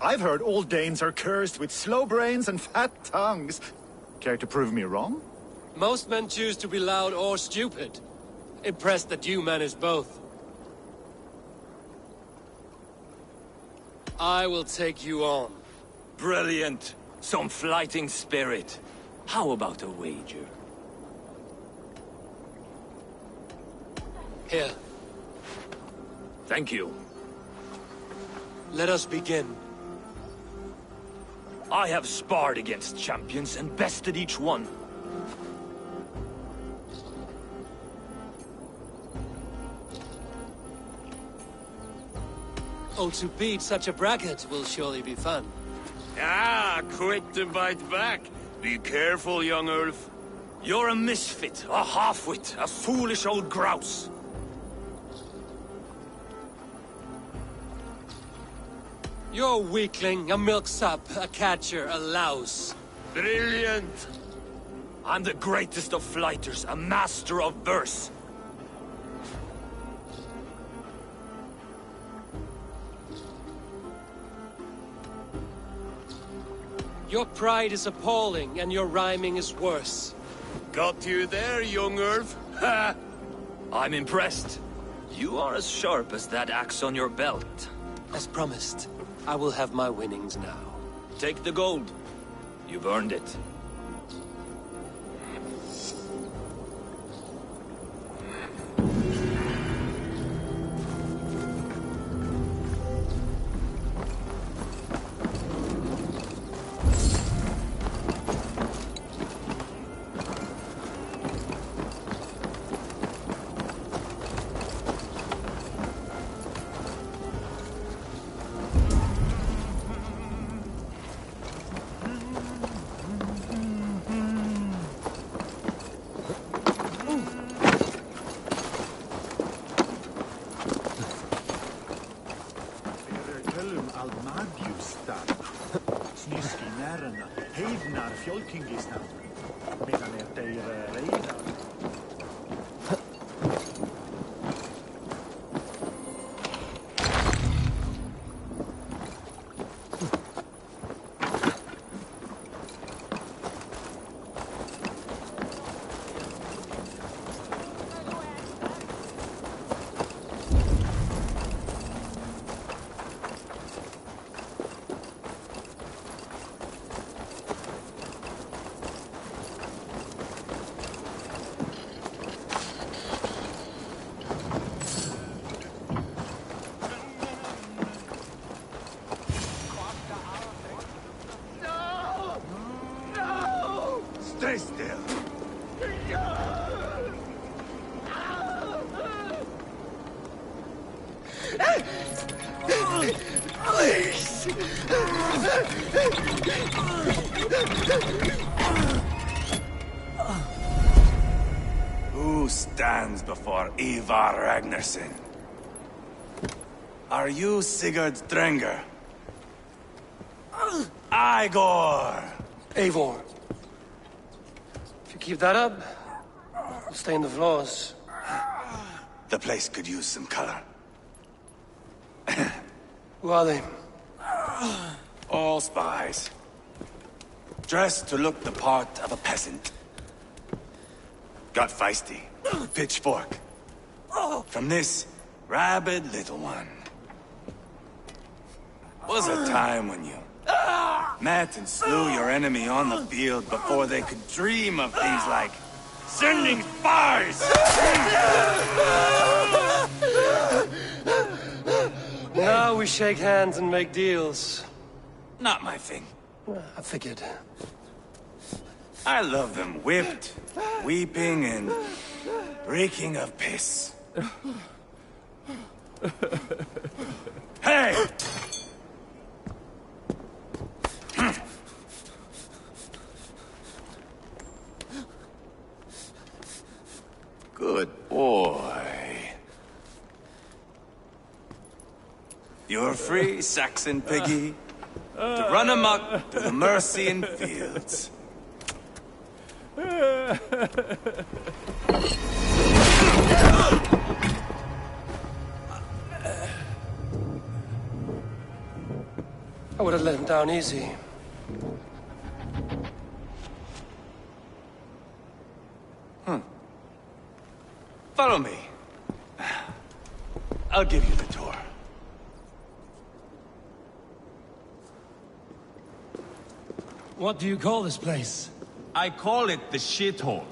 I've heard all Danes are cursed with slow brains and fat tongues. Care to prove me wrong? Most men choose to be loud or stupid. Impressed that you manage both. I will take you on. Brilliant. Some fighting spirit. How about a wager? Here. Thank you. Let us begin. I have sparred against champions and bested each one. Oh, to beat such a bracket will surely be fun. Ah, quick to bite back. Be careful, young Ulf. You're a misfit, a half-wit, a foolish old grouse. You're a weakling, a milksop, a catcher, a louse. Brilliant! I'm the greatest of flighters, a master of verse. Your pride is appalling, and your rhyming is worse. Got you there, young Ulf. Ha! I'm impressed. You are as sharp as that axe on your belt. As promised, I will have my winnings now. Take the gold. You've earned it. Stay still. Please. Who stands before Ivar Ragnarsson? Are you Sigurd Drenger? Igor! Eivor. If you keep that up, you'll stay in the floors. The place could use some color. Who are they? All spies. Dressed to look the part of a peasant. Got feisty. Pitchfork. From this rabid little one. Was a time when you met and slew your enemy on the field before they could dream of things like sending spies! Now we shake hands and make deals. Not my thing. I figured. I love them whipped, weeping, and reeking of piss. Hey! Good boy. You're free, Saxon piggy, to run amok to the Mercian fields. I would have let him down easy. Follow me. I'll give you the tour. What do you call this place? I call it the shithole.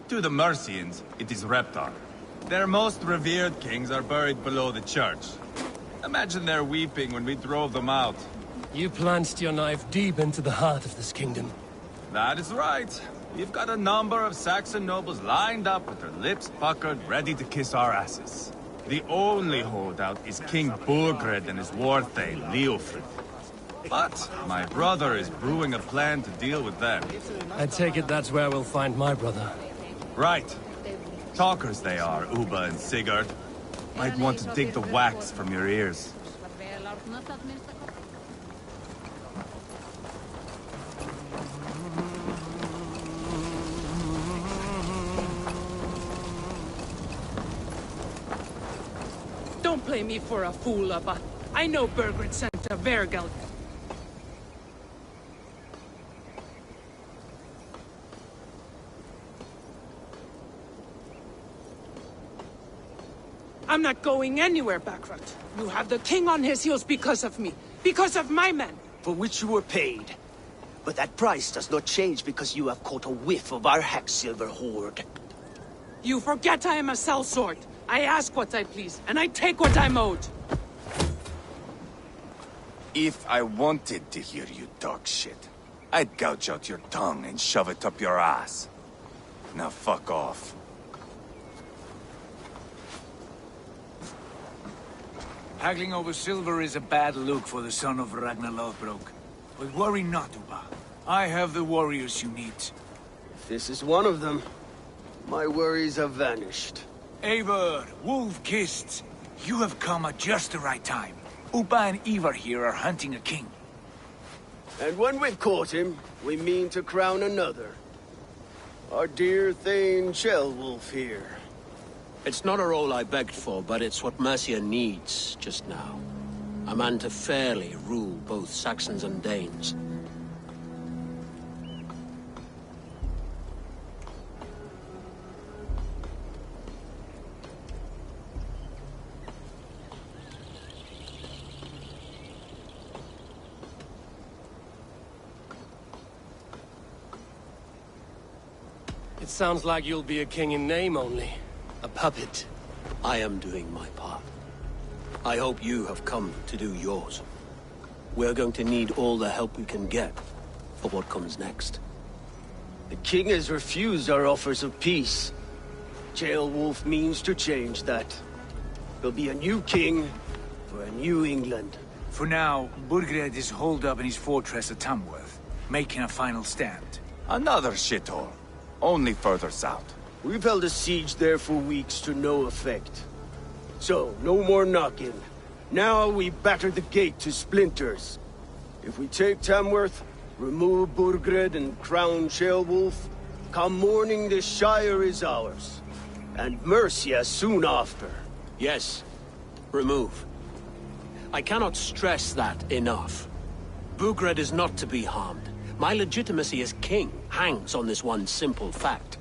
To the Mercians, it is Reptar. Their most revered kings are buried below the church. Imagine their weeping when we drove them out. You plunged your knife deep into the heart of this kingdom. That is right. We've got a number of Saxon nobles lined up with their lips puckered, ready to kiss our asses. The only holdout is King Burgred and his war thane, Leofrid. But my brother is brewing a plan to deal with them. I take it that's where we'll find my brother. Right. Talkers they are, Uba and Sigurd. Might want to dig the wax from your ears. Don't play me for a fool, Abba. I know Burgred sent a Vergel. I'm not going anywhere, Backrot. You have the king on his heels because of me. Because of my men. For which you were paid. But that price does not change because you have caught a whiff of our Hacksilver hoard. You forget I am a sellsword. I ask what I please, and I take what I'm owed. If I wanted to hear you talk shit, I'd gouge out your tongue and shove it up your ass. Now fuck off. Haggling over silver is a bad look for the son of Ragnar Lothbrok. But worry not, Uba. I have the warriors you need. If this is one of them, my worries have vanished. Eivor, Wolf-Kissed, you have come at just the right time. Uba and Ivar here are hunting a king. And when we've caught him, we mean to crown another. Our dear Thane Ceolwulf here. It's not a role I begged for, but it's what Mercia needs just now. A man to fairly rule both Saxons and Danes. It sounds like you'll be a king in name only. A puppet. I am doing my part. I hope you have come to do yours. We're going to need all the help we can get for what comes next. The king has refused our offers of peace. Ceolwulf means to change that. There'll be a new king for a new England. For now, Burgred is holed up in his fortress at Tamworth, making a final stand. Another shithole. Only further south. We've held a siege there for weeks to no effect. So, no more knocking. Now we batter the gate to splinters. If we take Tamworth, remove Burgred and crown Ceolwulf, come morning the Shire is ours. And Mercia soon after. Yes, remove. I cannot stress that enough. Burgred is not to be harmed. My legitimacy as king hangs on this one simple fact.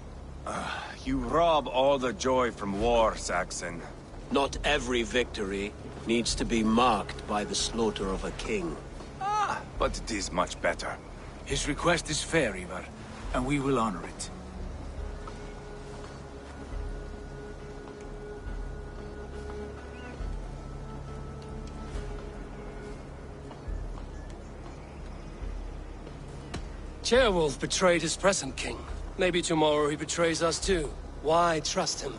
You rob all the joy from war, Saxon. Not every victory needs to be marked by the slaughter of a king. But it is much better. His request is fair, Ivar, and we will honor it. Ceolwulf betrayed his present king. Maybe tomorrow he betrays us too. Why trust him?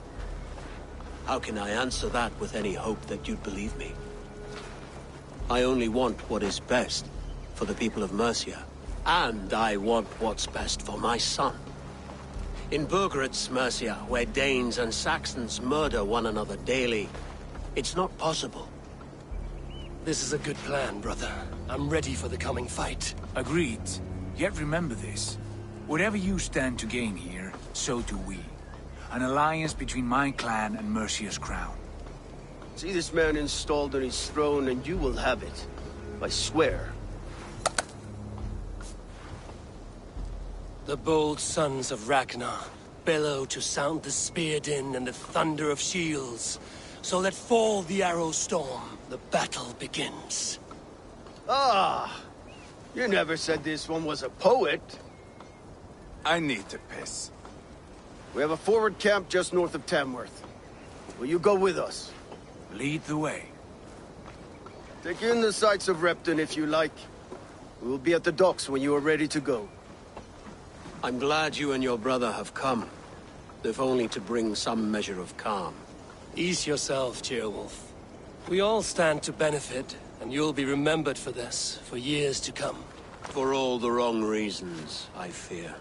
How can I answer that with any hope that you'd believe me? I only want what is best for the people of Mercia. And I want what's best for my son. In Burgred's Mercia, where Danes and Saxons murder one another daily, it's not possible. This is a good plan, brother. I'm ready for the coming fight. Agreed. Yet remember this. Whatever you stand to gain here, so do we. An alliance between my clan and Mercia's crown. See this man installed on his throne and you will have it. I swear, The bold sons of Ragnar bellow to sound the spear din and the thunder of shields. So let fall the arrow storm. The battle begins. Ah! You never said this one was a poet. I need to piss. We have a forward camp just north of Tamworth. Will you go with us? Lead the way. Take in the sights of Repton if you like. We will be at the docks when you are ready to go. I'm glad you and your brother have come, if only to bring some measure of calm. Ease yourself, Ceolwulf. We all stand to benefit, and you'll be remembered for this, for years to come. For all the wrong reasons, I fear.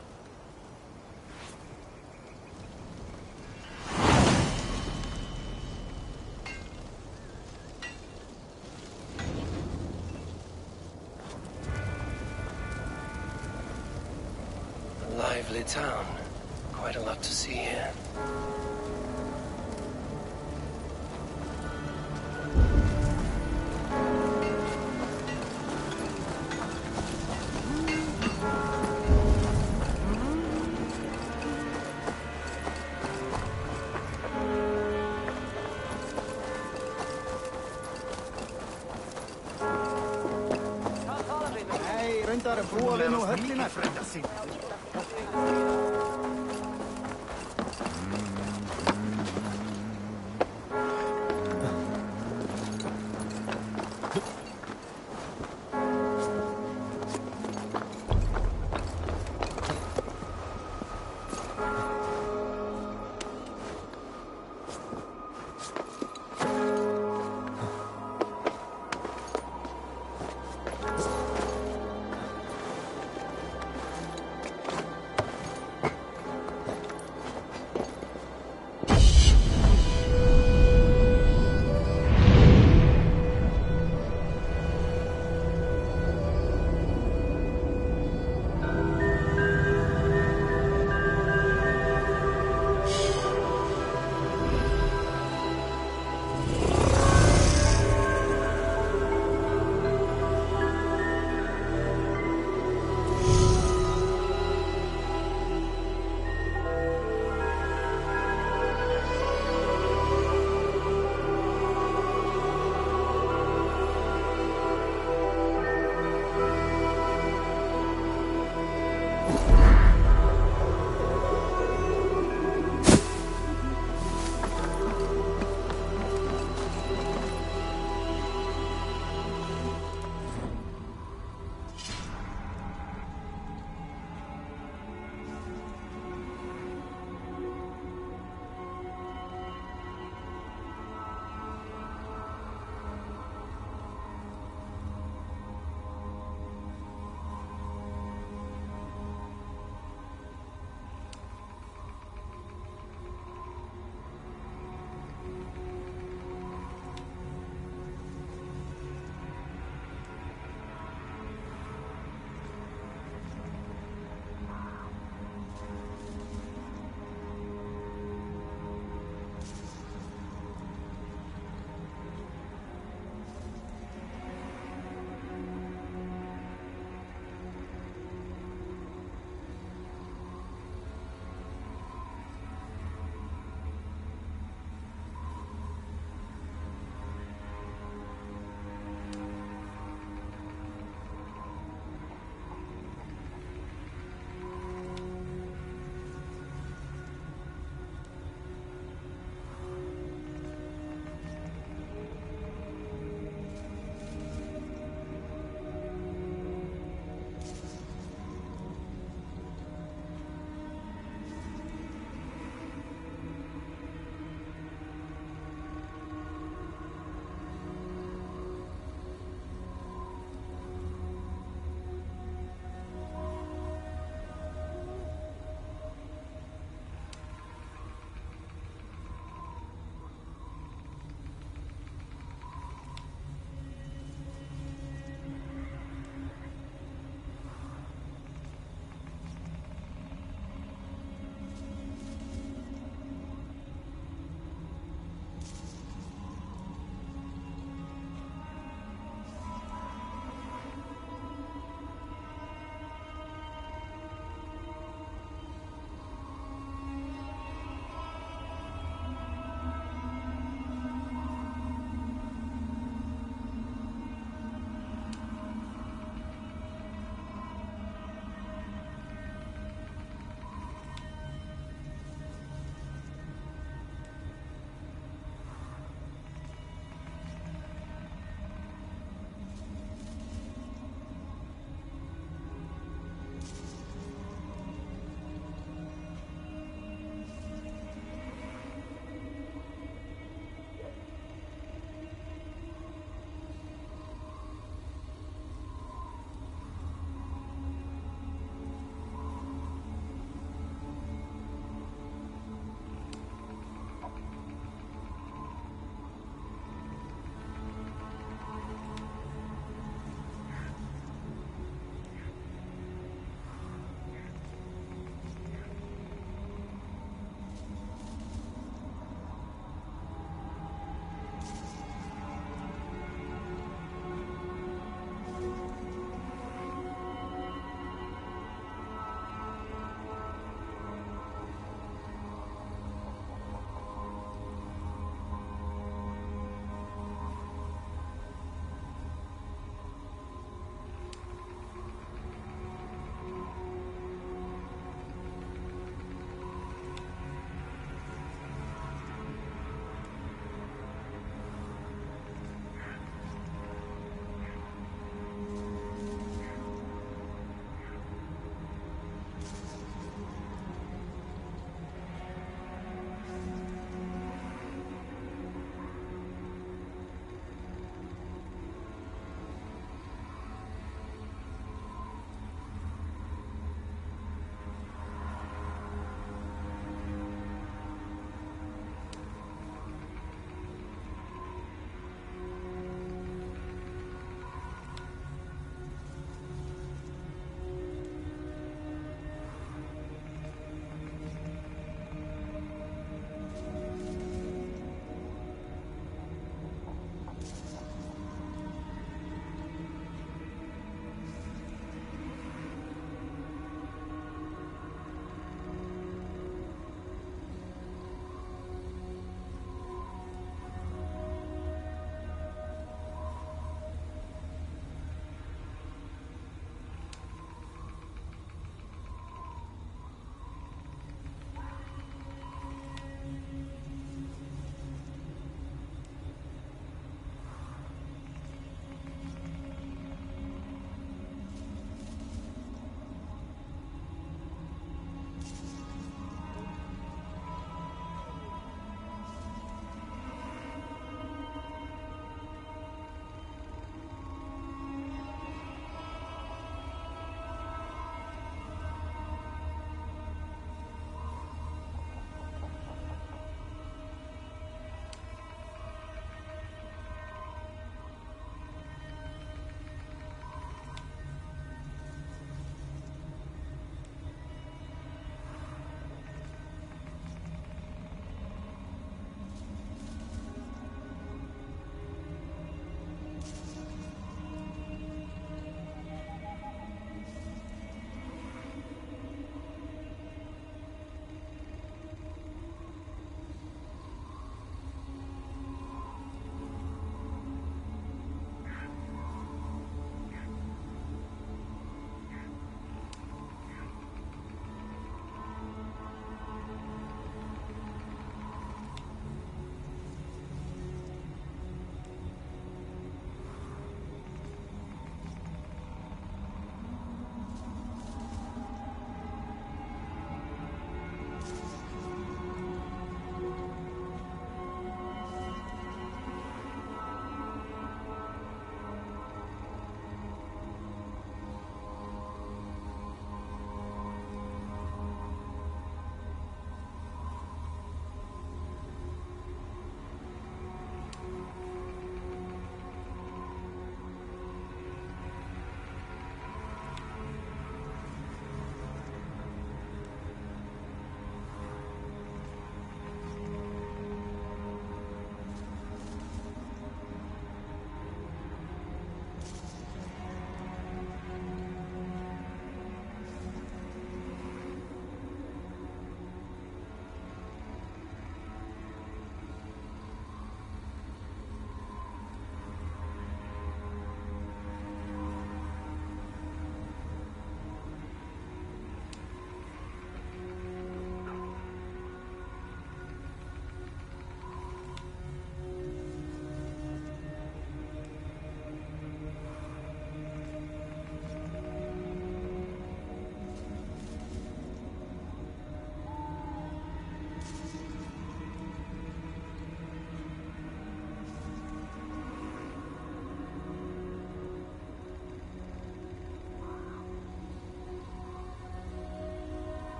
A lively town. Quite a lot to see here. Reyndar að búa við nú höllina.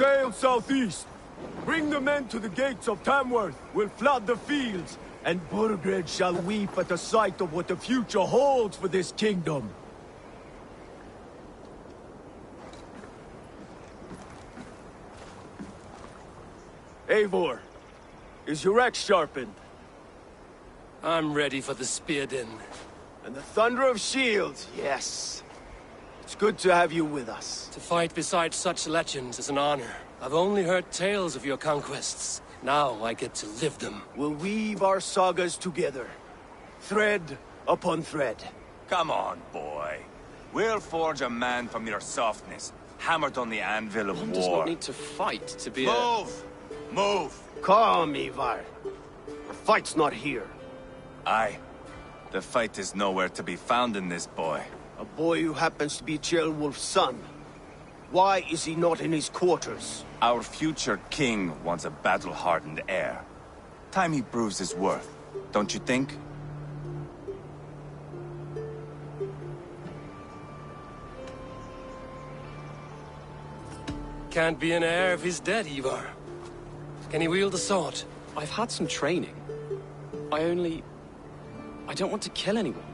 sail southeast. Bring the men to the gates of Tamworth. We'll flood the fields, and Burgred shall weep at the sight of what the future holds for this kingdom. Eivor, is your axe sharpened? I'm ready for the spear din. And the thunder of shields, yes. It's good to have you with us. To fight beside such legends is an honor. I've only heard tales of your conquests. Now I get to live them. We'll weave our sagas together. Thread upon thread. Come on, boy. We'll forge a man from your softness, hammered on the anvil of One war. does not need to fight to be Move! Move! Calm, Ivar. The fight's not here. Aye. The fight is nowhere to be found in this boy. A boy who happens to be Ceolwulf's son. Why is he not in his quarters? Our future king wants a battle-hardened heir. Time he proves his worth, don't you think? Can't be an heir if he's dead, Ivar. Can he wield a sword? I've had some training. I don't want to kill anyone.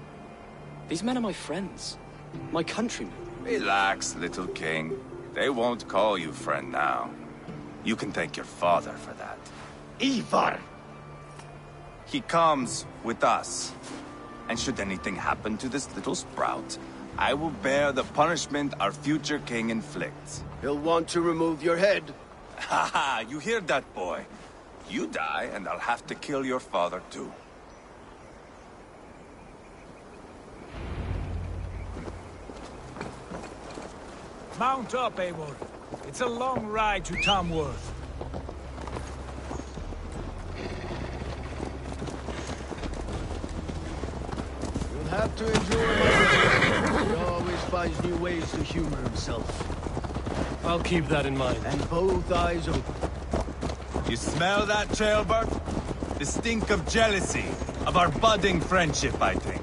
These men are my friends. My countrymen. Relax, little king. They won't call you friend now. You can thank your father for that. Ivar! He comes with us. And should anything happen to this little sprout, I will bear the punishment our future king inflicts. He'll want to remove your head. Ha ha! You hear that, boy? You die, and I'll have to kill your father, too. Mount up, Eivor. It's a long ride to Tamworth. You'll have to endure my He always finds new ways to humor himself. I'll keep that in mind. And both eyes open. You smell that, Ceolbert? The stink of jealousy, of our budding friendship, I think.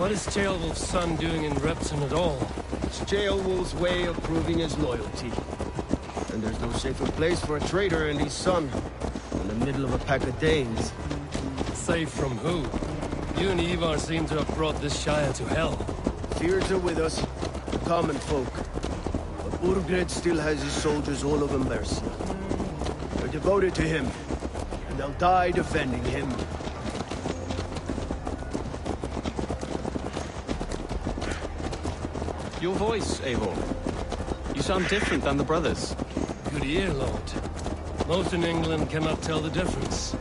What is Ceolwulf's son doing in Repton at all? It's Ceolwulf's way of proving his loyalty. And there's no safer place for a traitor and his son in the middle of a pack of Danes. Safe from who? You and Ivar seem to have brought this Shire to hell. Fears are with us, the common folk. But Burgred still has his soldiers all over Mercia. They're devoted to him, and they'll die defending him. Your voice, Eivor. You sound different than the brothers. Good ear, Lord. Most in England cannot tell the difference.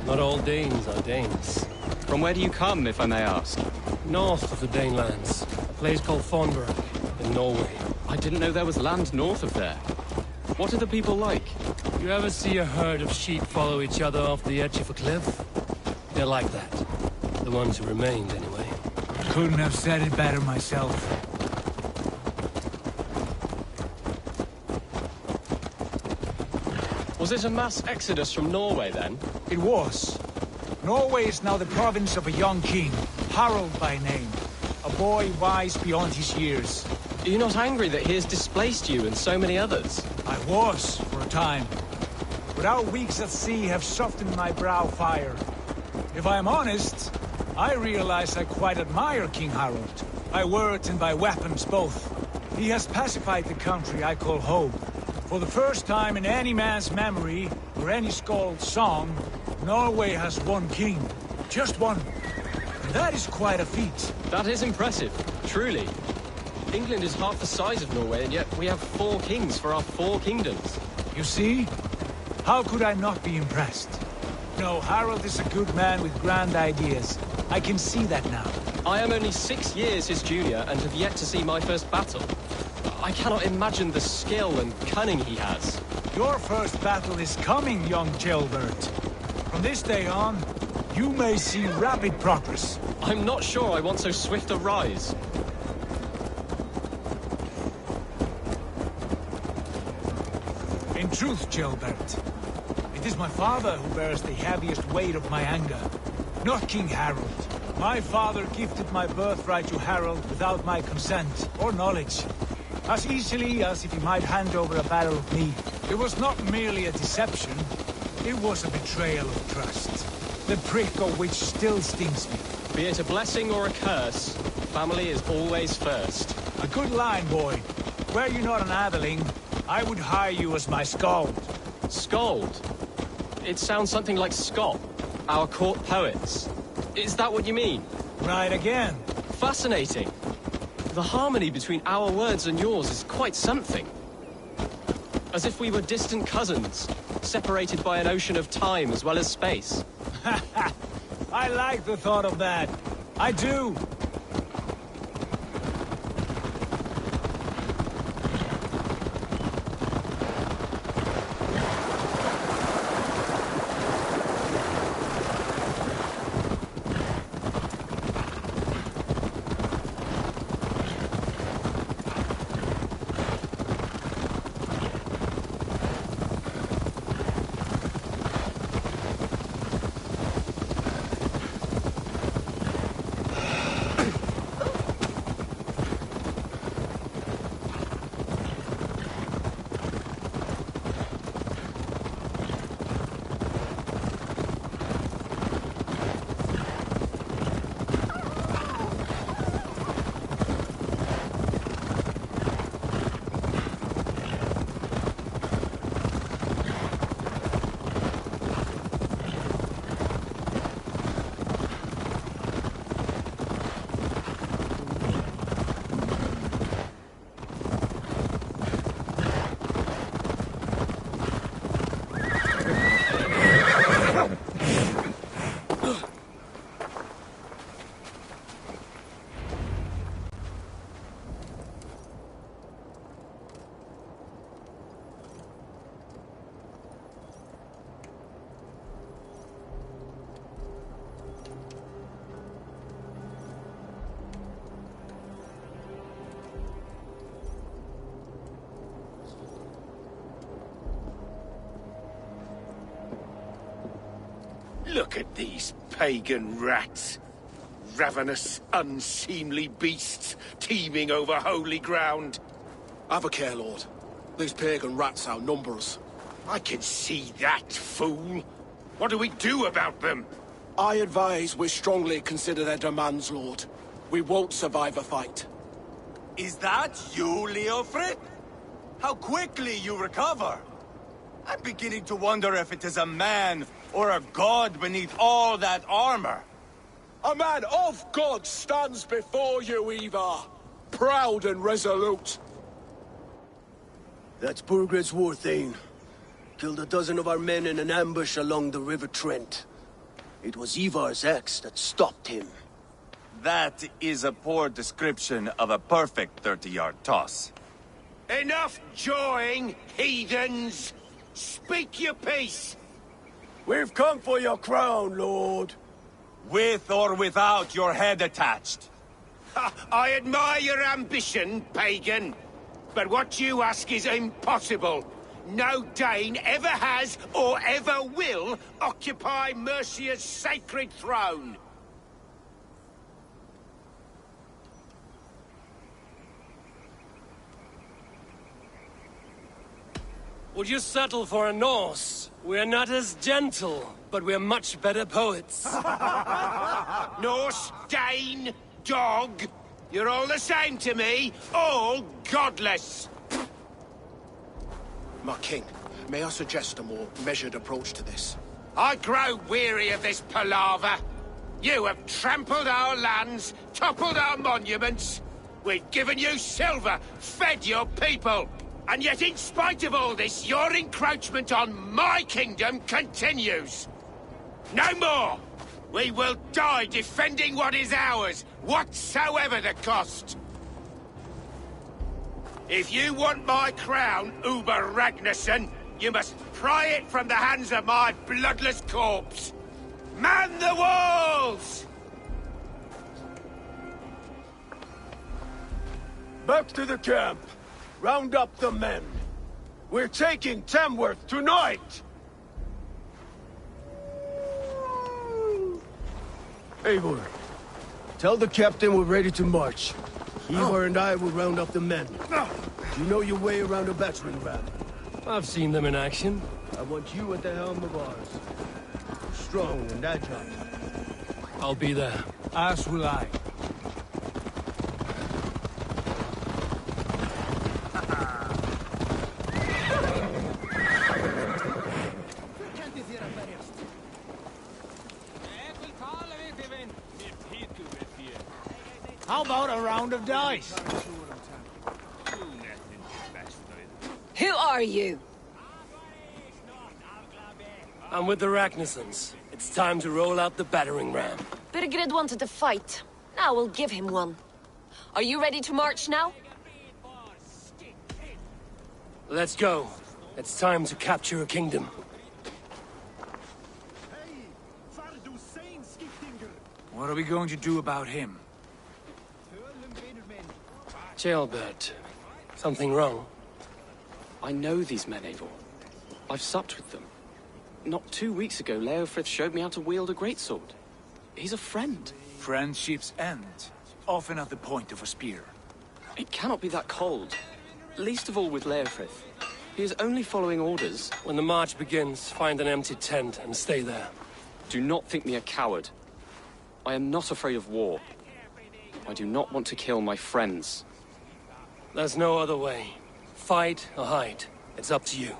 Not all Danes are Danes. From where do you come, if I may ask? North of the Danelands, a place called Thornburg, in Norway. I didn't know there was land north of there. What are the people like? You ever see a herd of sheep follow each other off the edge of a cliff? They're like that. The ones who remained, anyway. Couldn't have said it better myself. Was it a mass exodus from Norway, then? It was. Norway is now the province of a young king, Harald by name. A boy wise beyond his years. Are you not angry that he has displaced you and so many others? I was, for a time. But our weeks at sea have softened my brow fire. If I am honest, I realize I quite admire King Harald. By words and by weapons both. He has pacified the country I call home. For the first time in any man's memory, or any skald's song, Norway has one king. Just one. And that is quite a feat. That is impressive, truly. England is half the size of Norway, and yet we have 4 kings for our 4 kingdoms. You see? How could I not be impressed? No, Harald is a good man with grand ideas. I can see that now. I am only 6 years his junior and have yet to see my first battle. I cannot imagine the skill and cunning he has. Your first battle is coming, young Ceolbert. From this day on, you may see rapid progress. I'm not sure I want so swift a rise. In truth, Ceolbert, it is my father who bears the heaviest weight of my anger, not King Harald. My father gifted my birthright to Harold without my consent or knowledge. As easily as if he might hand over a barrel of mead. It was not merely a deception, it was a betrayal of trust. The prick of which still stings me. Be it a blessing or a curse, family is always first. A good line, boy. Were you not an atheling, I would hire you as my skald. Skald? It sounds something like Scott, our court poets. Is that what you mean? Right again. Fascinating. The harmony between our words and yours is quite something. As if we were distant cousins, separated by an ocean of time as well as space. I like the thought of that. I do. Look at these pagan rats. Ravenous, unseemly beasts teeming over holy ground. Have a care, Lord. These pagan rats outnumber us. I can see that, fool. What do we do about them? I advise we strongly consider their demands, Lord. We won't survive a fight. Is that you, Leofrid? How quickly you recover! I'm beginning to wonder if it is a man or a god beneath all that armor. A man of God stands before you, Ivar. Proud and resolute. That's Burgred's war thane. Killed a dozen of our men in an ambush along the River Trent. It was Ivar's axe that stopped him. That is a poor description of a perfect 30-yard toss. Enough jawing, heathens! Speak your piece! We've come for your crown, Lord. With or without your head attached. I admire your ambition, pagan. But what you ask is impossible. No Dane ever has or ever will occupy Mercia's sacred throne. Would you settle for a Norse? We're not as gentle, but we're much better poets. Norse, Dane, dog. You're all the same to me. All godless. My king, may I suggest a more measured approach to this? I grow weary of this palaver. You have trampled our lands, toppled our monuments. We've given you silver, fed your people. And yet, in spite of all this, your encroachment on my kingdom continues. No more! We will die defending what is ours, whatsoever the cost. If you want my crown, Uber Ragnarsson, you must pry it from the hands of my bloodless corpse. Man the walls! Back to the camp. Round up the men. We're taking Tamworth tonight! Eivor, Tell the captain we're ready to march. Ivar and I will round up the men. You know your way around a battering ram. I've seen them in action. I want you at the helm of ours. Strong and agile. I'll be there. As will I. How about a round of dice? Who are you? I'm with the Ragnarsons. It's time to roll out the battering ram. Birgrid wanted to fight. Now we'll give him one. Are you ready to march now? Let's go. It's time to capture a kingdom. What are we going to do about him? Jailbird. Something wrong? I know these men, Eivor. I've supped with them. Not 2 weeks ago, Leofrith showed me how to wield a greatsword. He's a friend. Friendships end, often at the point of a spear. It cannot be that cold. Least of all with Leofrith. He is only following orders. When the march begins, find an empty tent and stay there. Do not think me a coward. I am not afraid of war. I do not want to kill my friends. There's no other way. Fight or hide. It's up to you.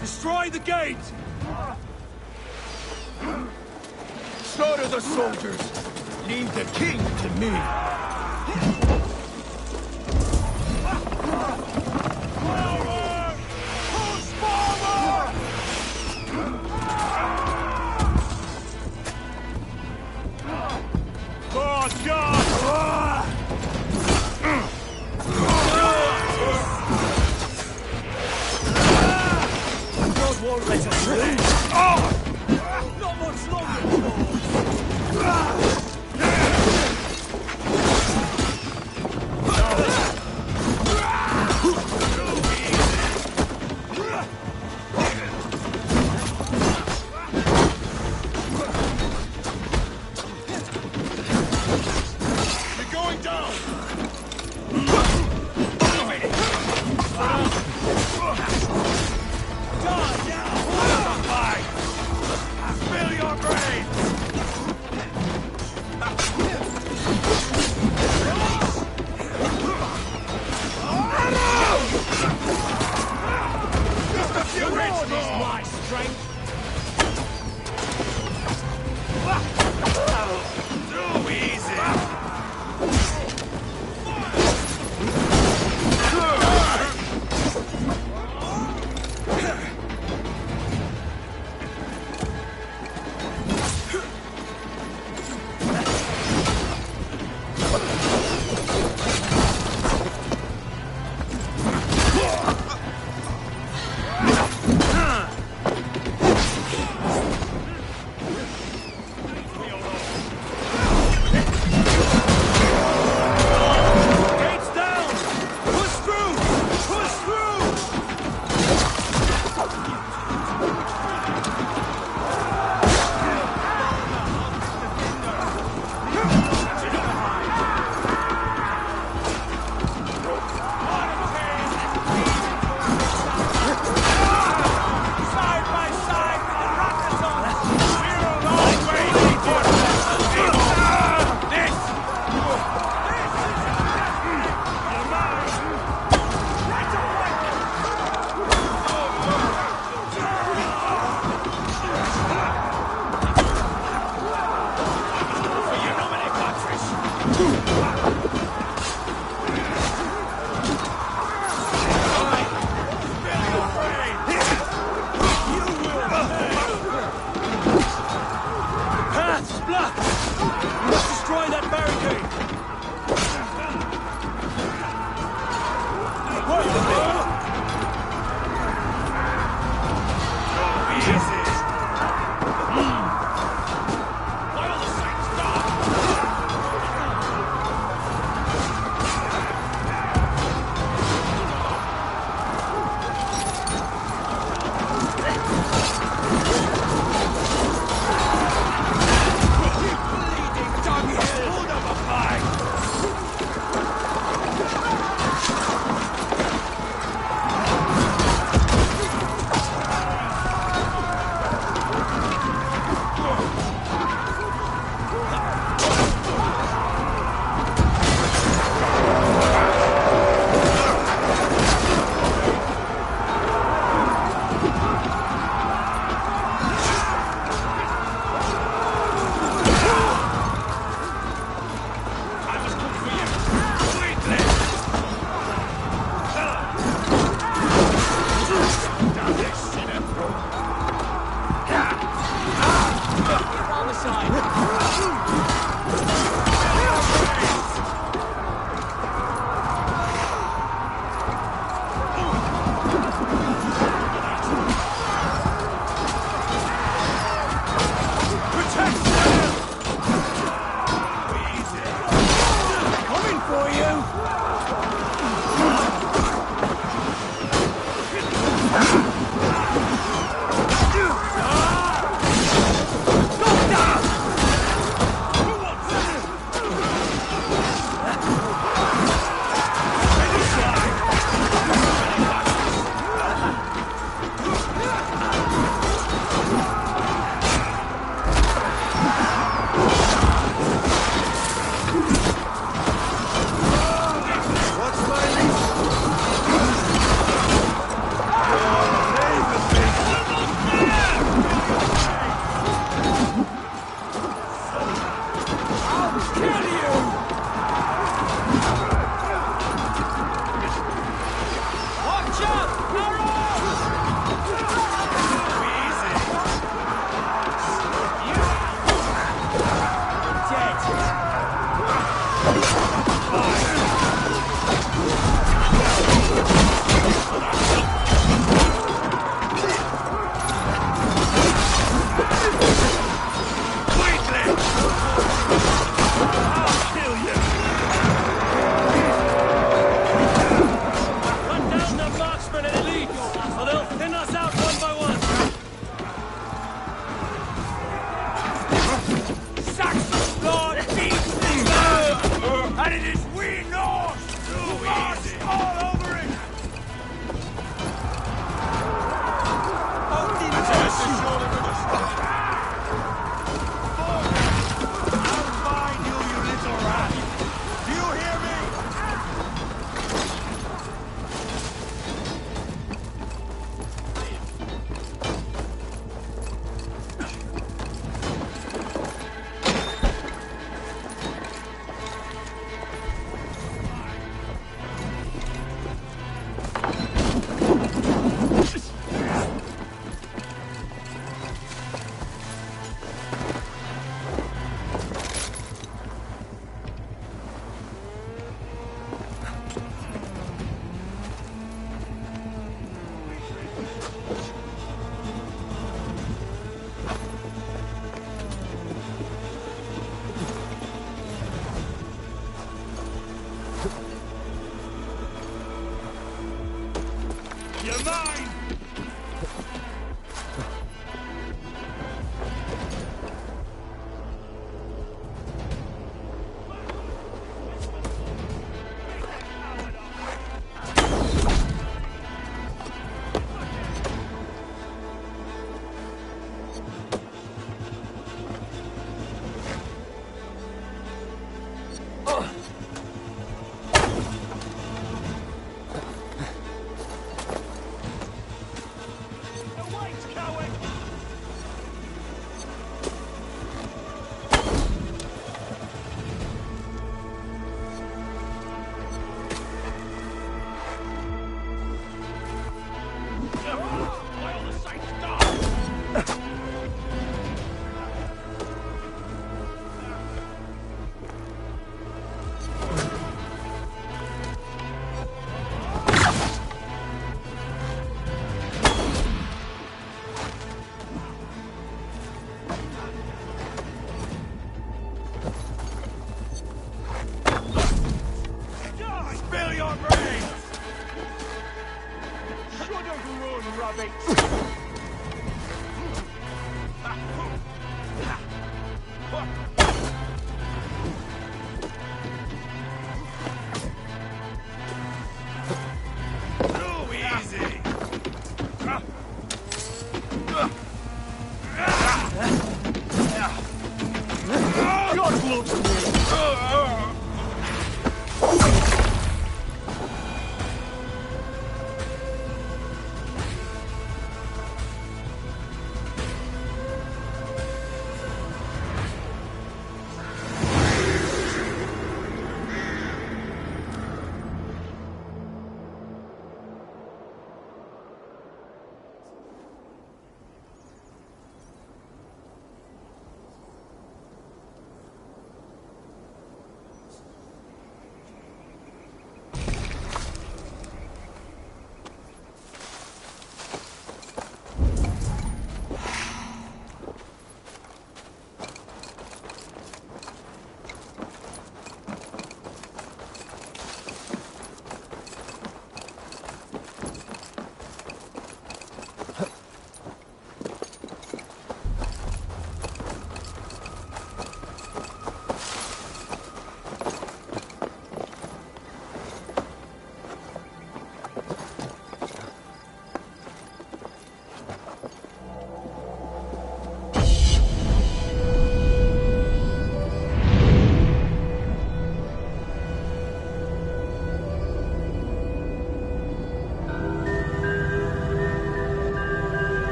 Destroy the gate! Slaughter the soldiers! Leave the king to me!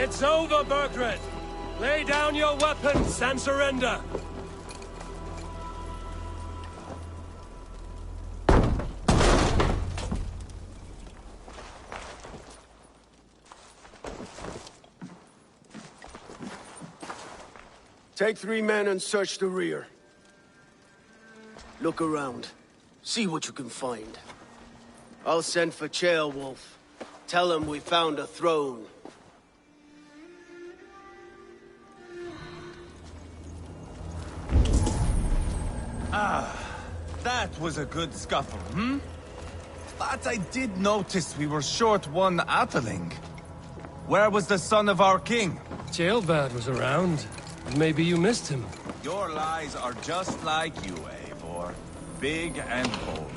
It's over, Burgred! Lay down your weapons and surrender! Take 3 men and search the rear. Look around. See what you can find. I'll send for Ceolwulf. Tell him we found a throne. That was a good scuffle, hmm? But I did notice we were short one Atheling. Where was the son of our king? Ceolbad was around. Maybe you missed him. Your lies are just like you, Eivor. Big and bold.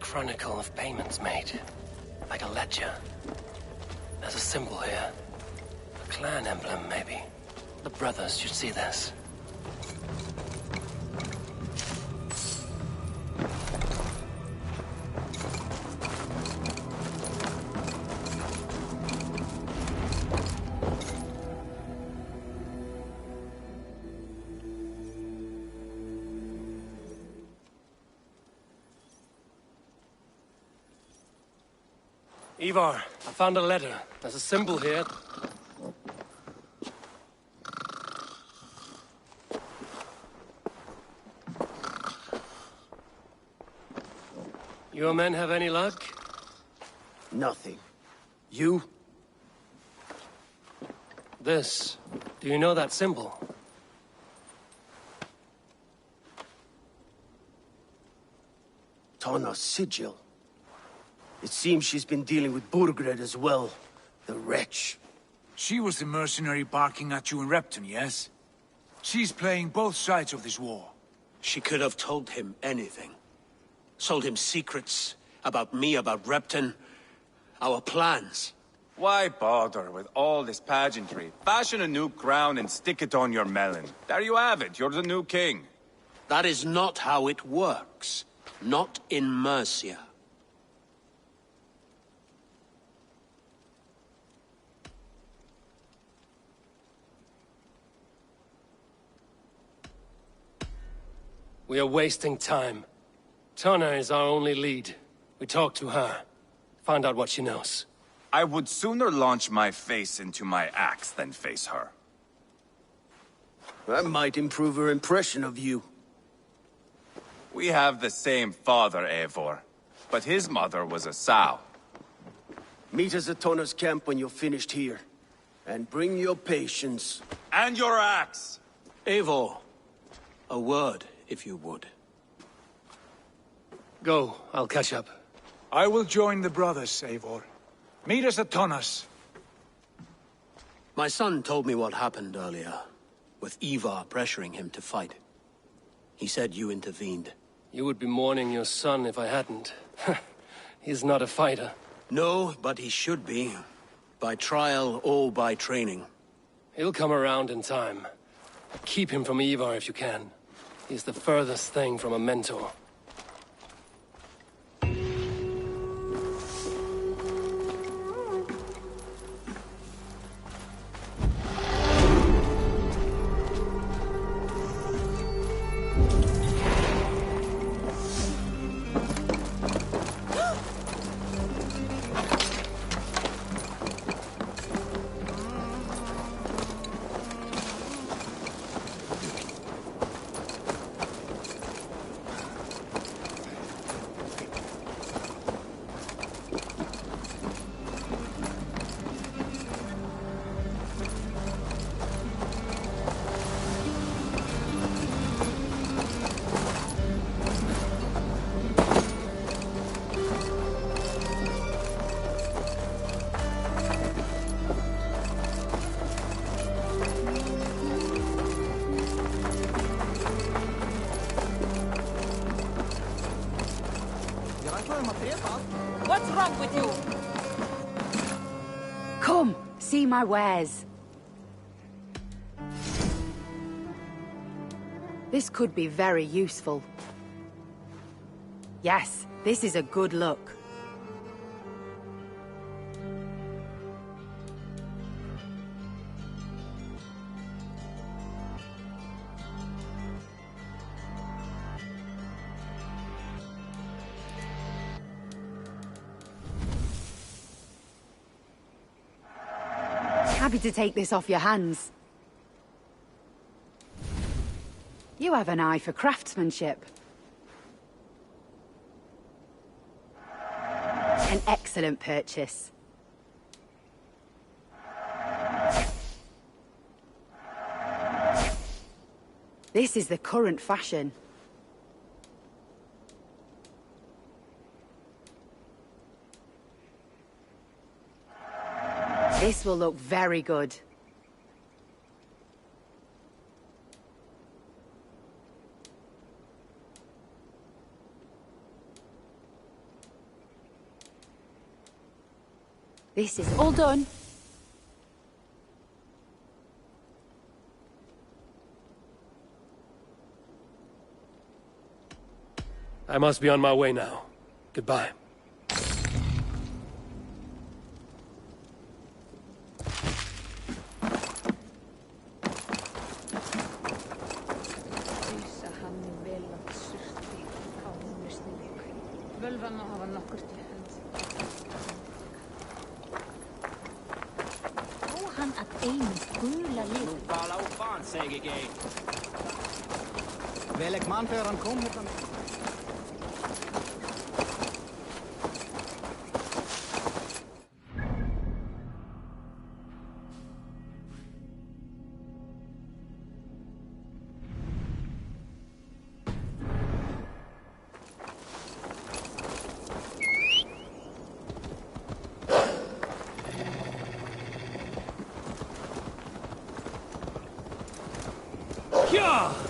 Chronicle of payments made. Like a ledger. There's a symbol here. A clan emblem, maybe. The brothers should see this. Ivar, I found a letter. There's a symbol here. Your men have any luck? Nothing. You? This. Do you know that symbol? Tana's sigil. It seems she's been dealing with Burgred as well. The wretch. She was the mercenary barking at you in Repton, yes? She's playing both sides of this war. She could have told him anything. Sold him secrets about me, about Repton, our plans. Why bother with all this pageantry? Fashion a new crown and stick it on your melon. There you have it, you're the new king. That is not how it works. Not in Mercia. We are wasting time. Tana is our only lead. We talk to her. Find out what she knows. I would sooner launch my face into my axe than face her. That might improve her impression of you. We have the same father, Eivor. But his mother was a sow. Meet us at Tana's camp when you're finished here. And bring your patience. And your axe! Eivor, a word, if you would. Go, I'll catch up. I will join the brothers, Eivor. Meet us at Tana's. My son told me what happened earlier, with Ivar pressuring him to fight. He said you intervened. You would be mourning your son if I hadn't. He's not a fighter. No, but he should be. By trial or by training. He'll come around in time. Keep him from Ivar if you can. He's the furthest thing from a mentor. wrong with you? Come, see my wares. This could be very useful. Yes, this is a good look. Happy to take this off your hands. You have an eye for craftsmanship. An excellent purchase. This is the current fashion. This will look very good. This is all done. I must be on my way now. Goodbye. Welk man för han kom hit. Yeah!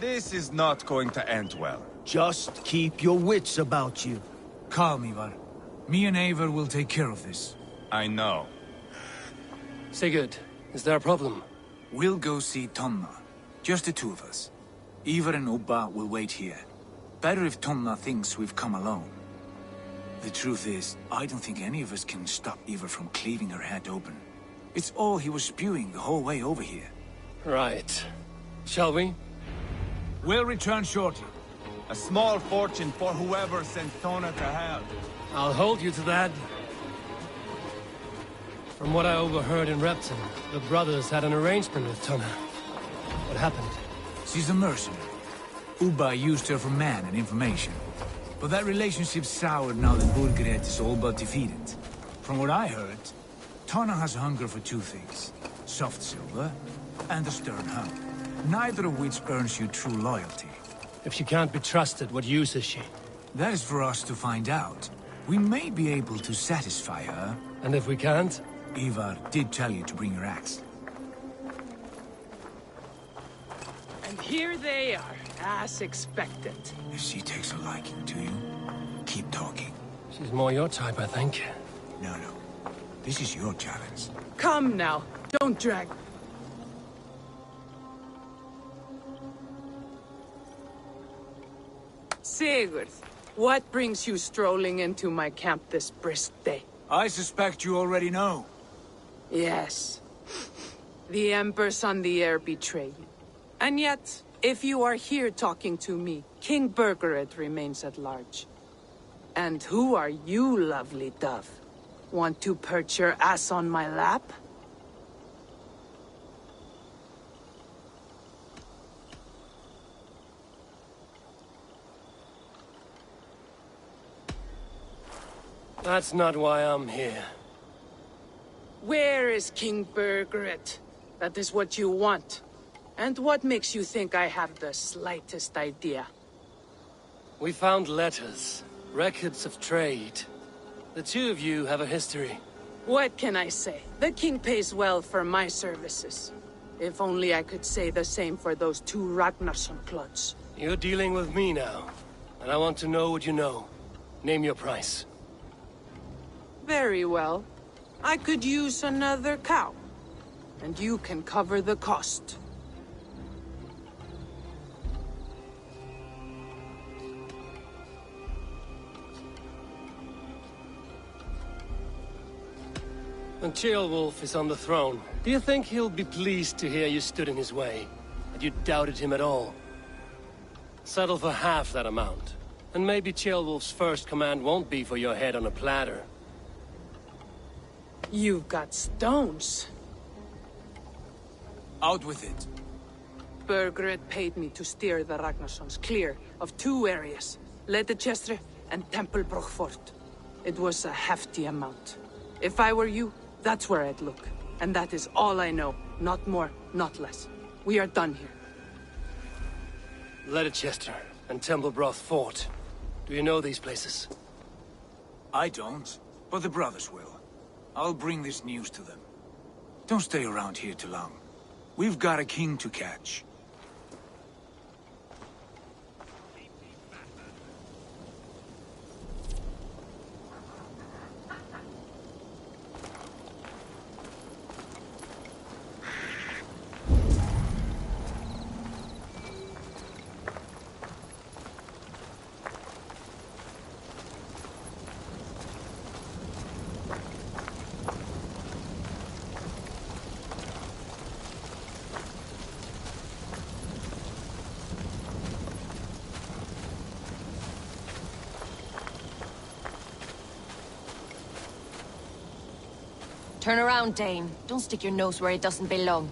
This is not going to end well. Just keep your wits about you. Calm, Ivar. Me and Eivor will take care of this. I know. Sigurd, is there a problem? We'll go see Tonna. Just the two of us. Ivar and Ubba will wait here. Better if Tonna thinks we've come alone. The truth is, I don't think any of us can stop Ivar from cleaving her head open. It's all he was spewing the whole way over here. Right. Shall we? We'll return shortly. A small fortune for whoever sent Tona to hell. I'll hold you to that. From what I overheard in Repton, the brothers had an arrangement with Tona. What happened? She's a mercenary. Ubba used her for man and information. But that relationship's soured now that Burgred is all but defeated. From what I heard, Tona has a hunger for two things. Soft silver and a stern hug. Neither of which earns you true loyalty. If she can't be trusted, what use is she? That is for us to find out. We may be able to satisfy her. And if we can't? Ivar did tell you to bring your axe. And here they are, as expected. If she takes a liking to you, keep talking. She's more your type, I think. No. This is your challenge. Come now, don't drag. Sigurd, what brings you strolling into my camp this brisk day? I suspect you already know. Yes. The Emperor's on the air betrayed you. And yet, if you are here talking to me, King Burgered remains at large. And who are you, lovely dove? Want to perch your ass on my lap? That's not why I'm here. Where is King Burgered? That is what you want. And what makes you think I have the slightest idea? We found letters, records of trade. The two of you have a history. What can I say? The king pays well for my services. If only I could say the same for those two Ragnarsson clods. You're dealing with me now, and I want to know what you know. Name your price. Very well. I could use another cow. And you can cover the cost. When Ceolwulf is on the throne, do you think he'll be pleased to hear you stood in his way? That you doubted him at all? Settle for half that amount. And maybe Ceolwulf's first command won't be for your head on a platter. You've got stones. Out with it. Burgred paid me to steer the Ragnarssons clear of two areas, Ledechestre and Tempelbroch Fort. It was a hefty amount. If I were you, that's where I'd look. And that is all I know. Not more, not less. We are done here. Ledechestre and Tempelbroch Fort. Do you know these places? I don't, but the brothers will. I'll bring this news to them. Don't stay around here too long. We've got a king to catch. Turn around, Dane. Don't stick your nose where it doesn't belong.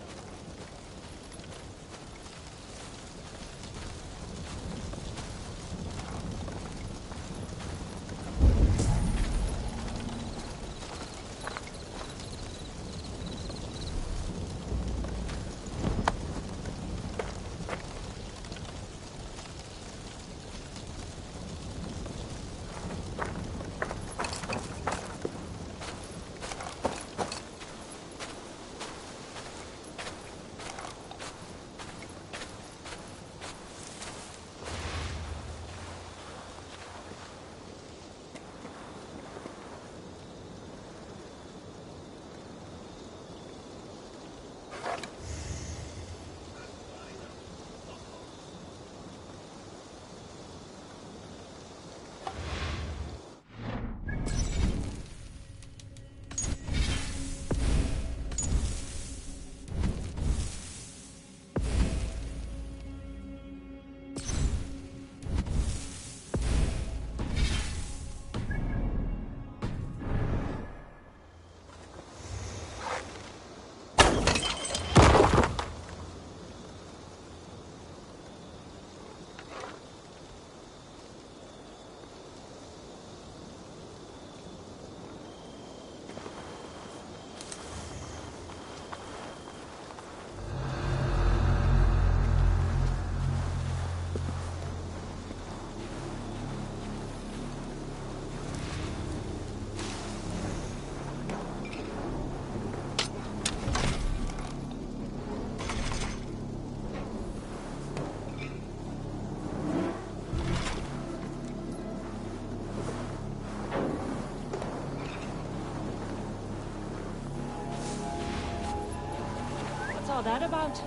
all that about?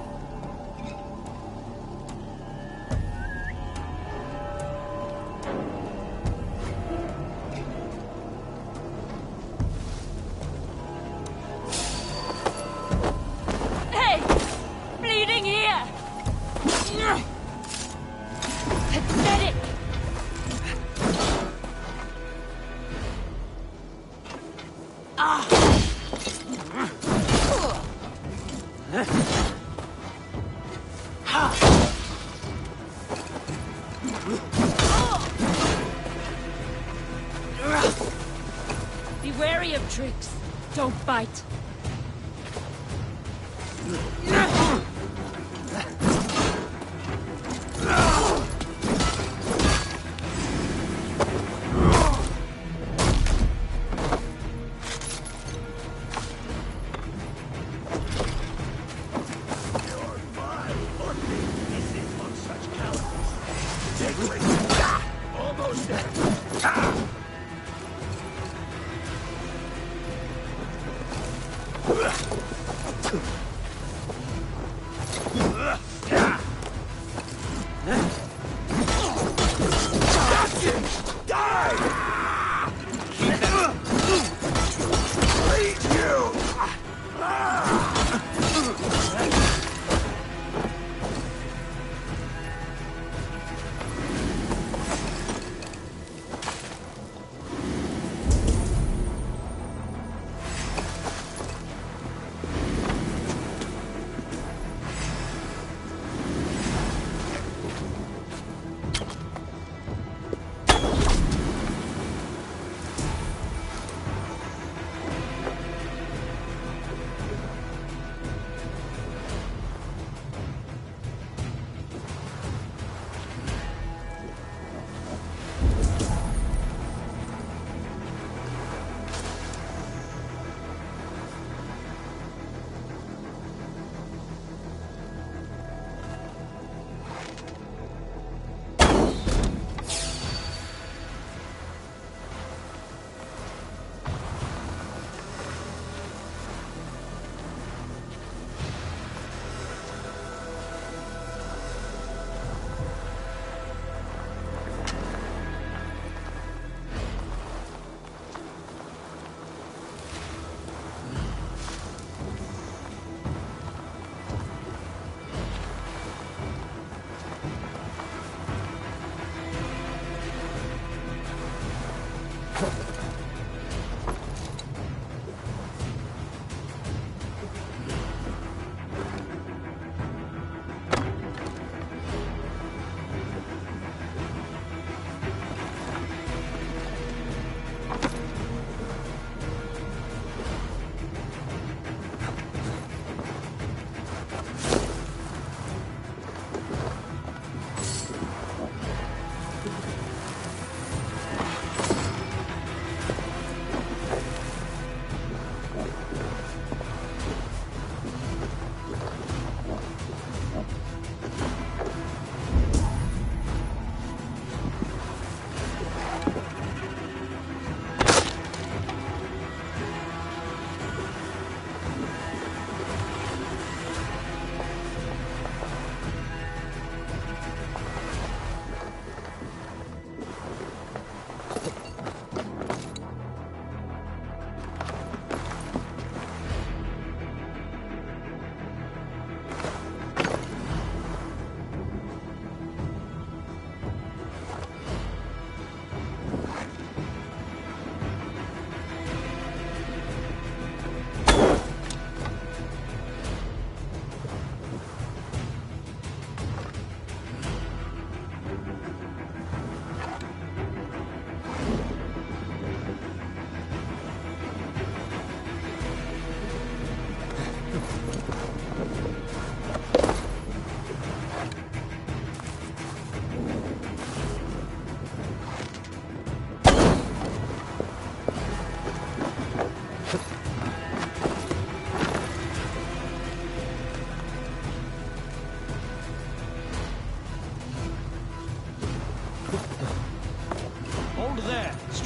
Hey! Bleeding here! Pathetic! Be wary of tricks. Don't bite.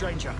stranger.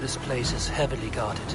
This place is heavily guarded.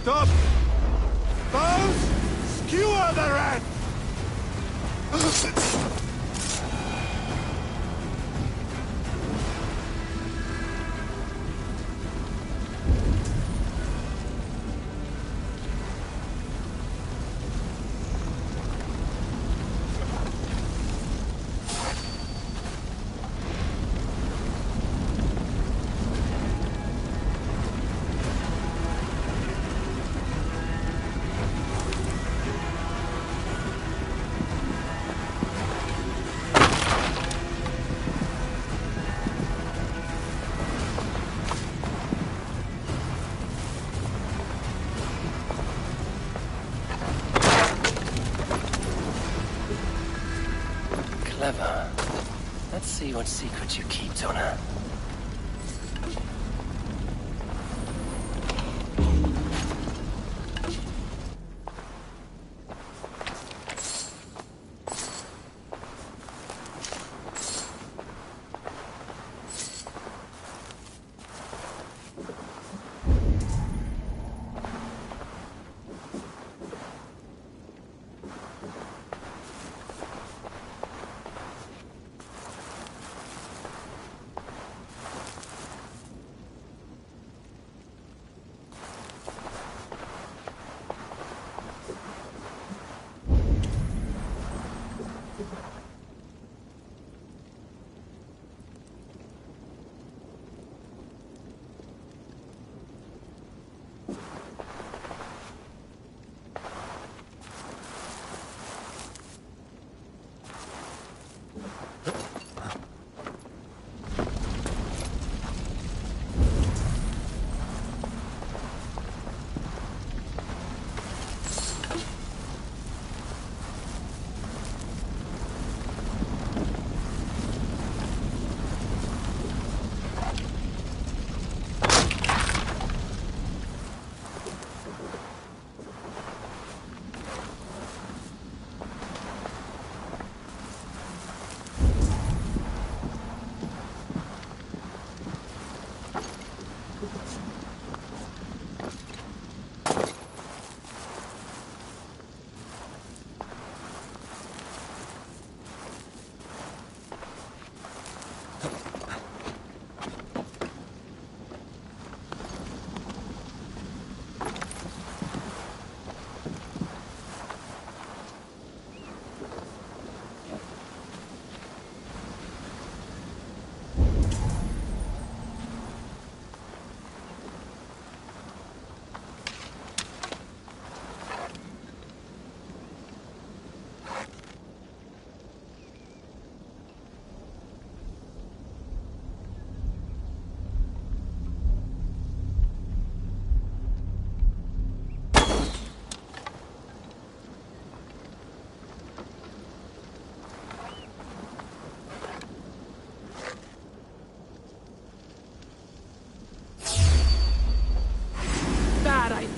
Stop! Bows! Skewer the rat! Clever. Let's see what secrets you keep, Tona.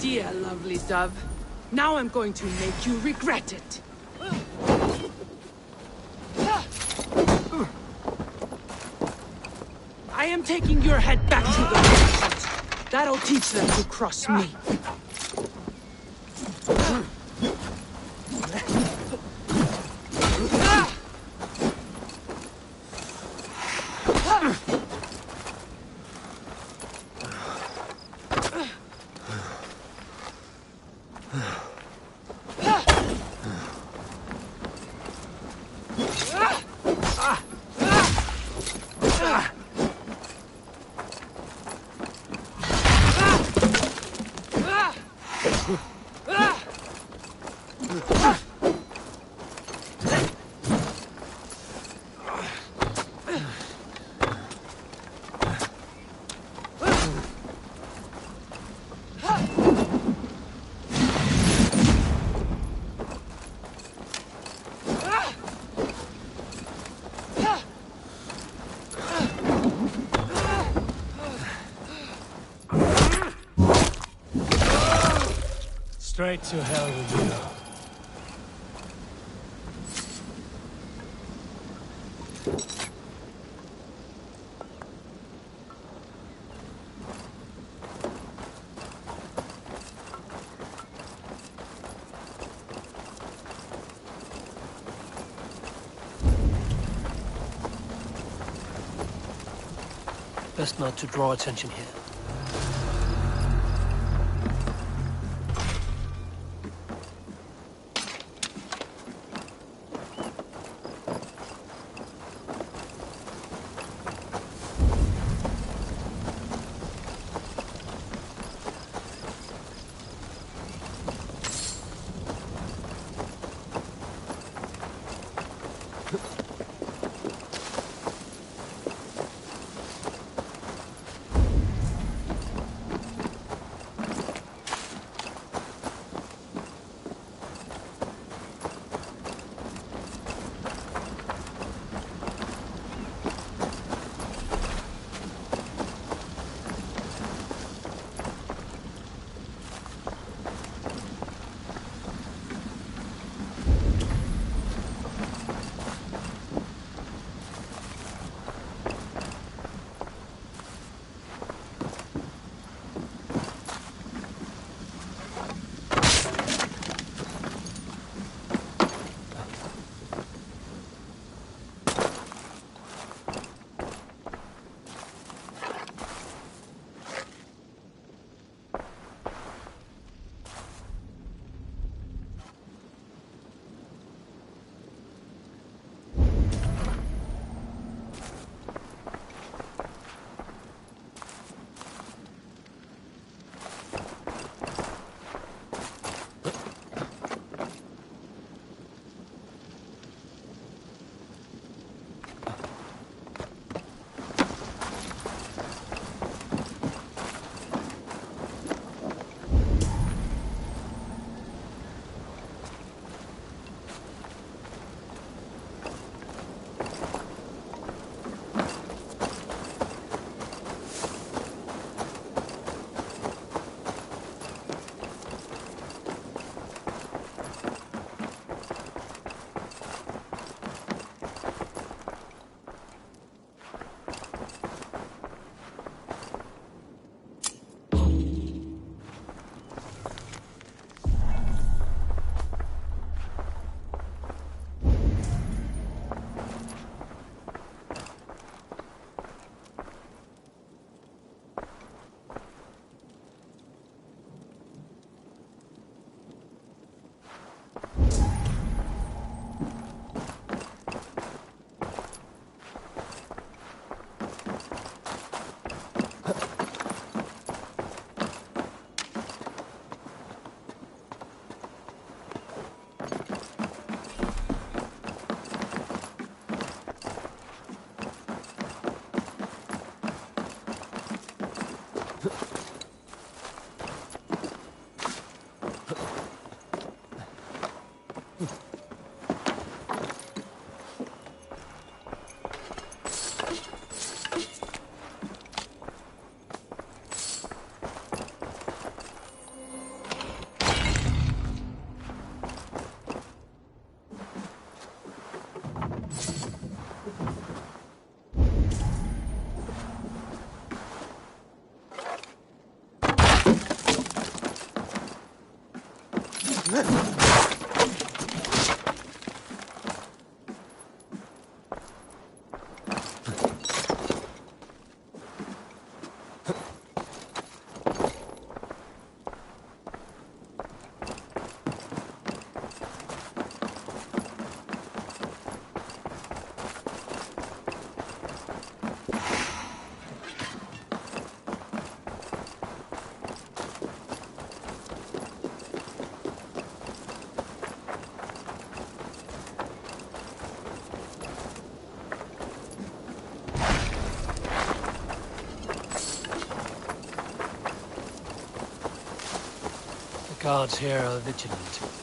Dear lovely dove, now I'm going to make you regret it. I am taking your head back to the merchant. That'll teach them to cross me. Straight to hell with you. Best not to draw attention here. Guards here are vigilant.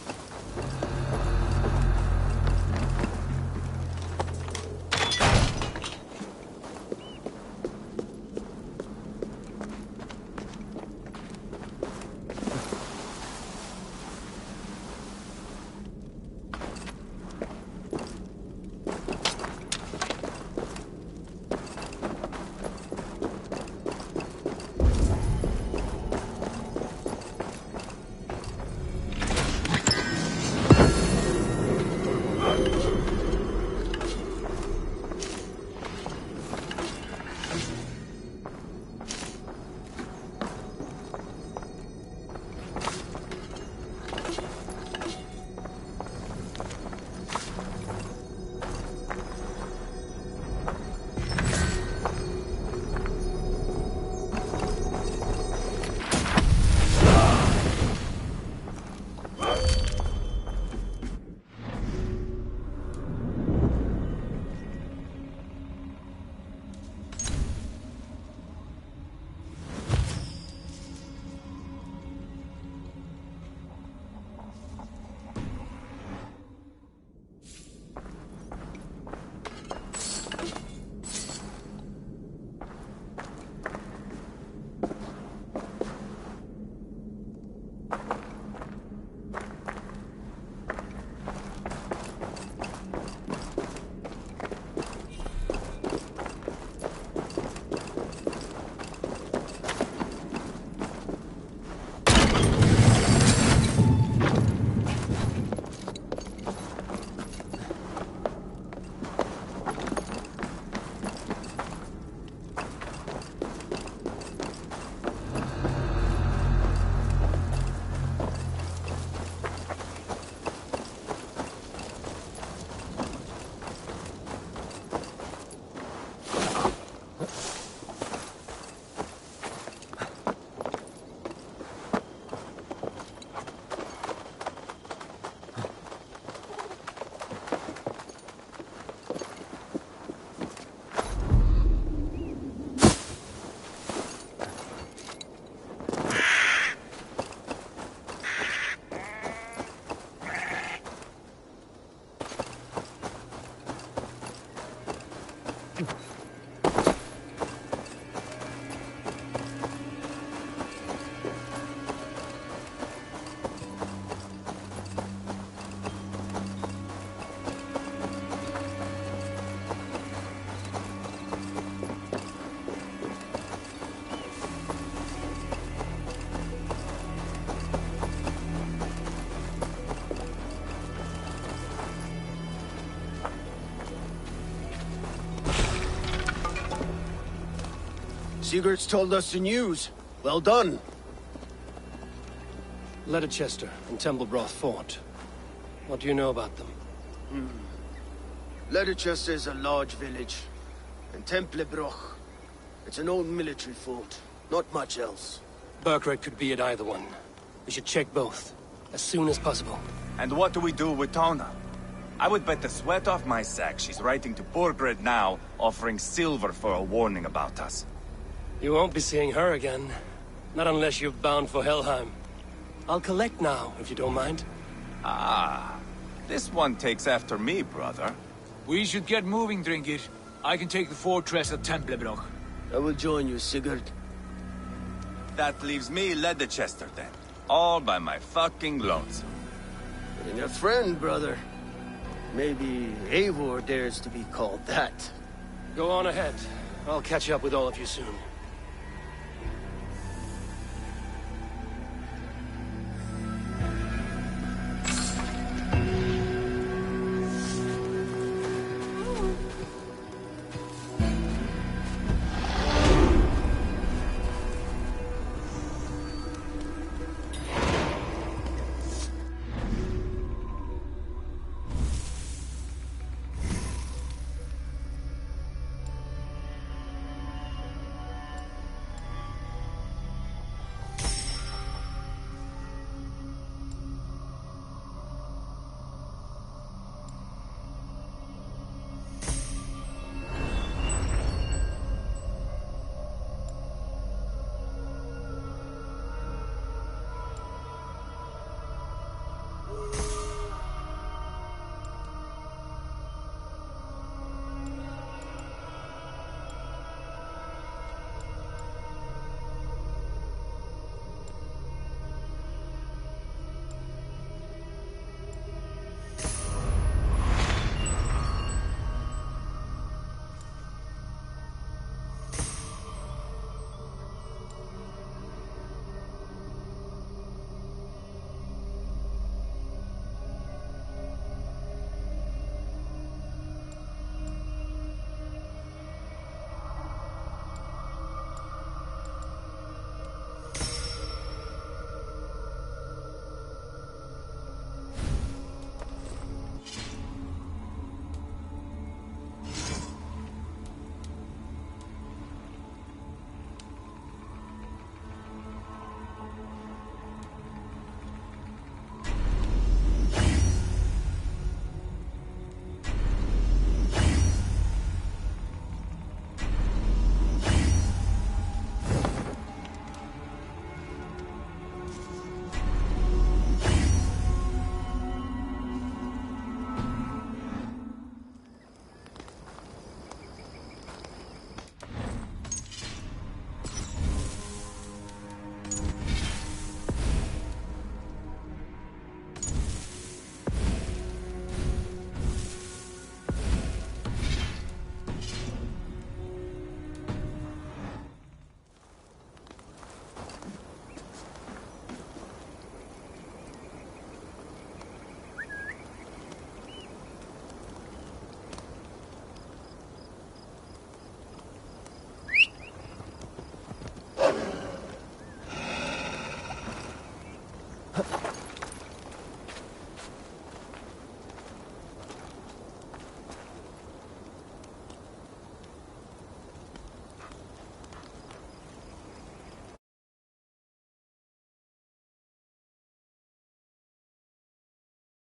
Sigurd's told us the news. Well done. Leicester and Templebroth fought. What do you know about them? Leicester is a large village. And Templebroch, it's an old military fort. Not much else. Burkred could be at either one. We should check both, as soon as possible. And what do we do with Tona? I would bet the sweat off my sack she's writing to Burkred now, offering silver for a warning about us. You won't be seeing her again. Not unless you're bound for Helheim. I'll collect now, if you don't mind. Ah, this one takes after me, brother. We should get moving, Dringir. I can take the fortress of Templebroch. I will join you, Sigurd. That leaves me Leicester then. All by my fucking lonesome. And your friend, brother. Maybe Eivor dares to be called that. Go on ahead. I'll catch up with all of you soon.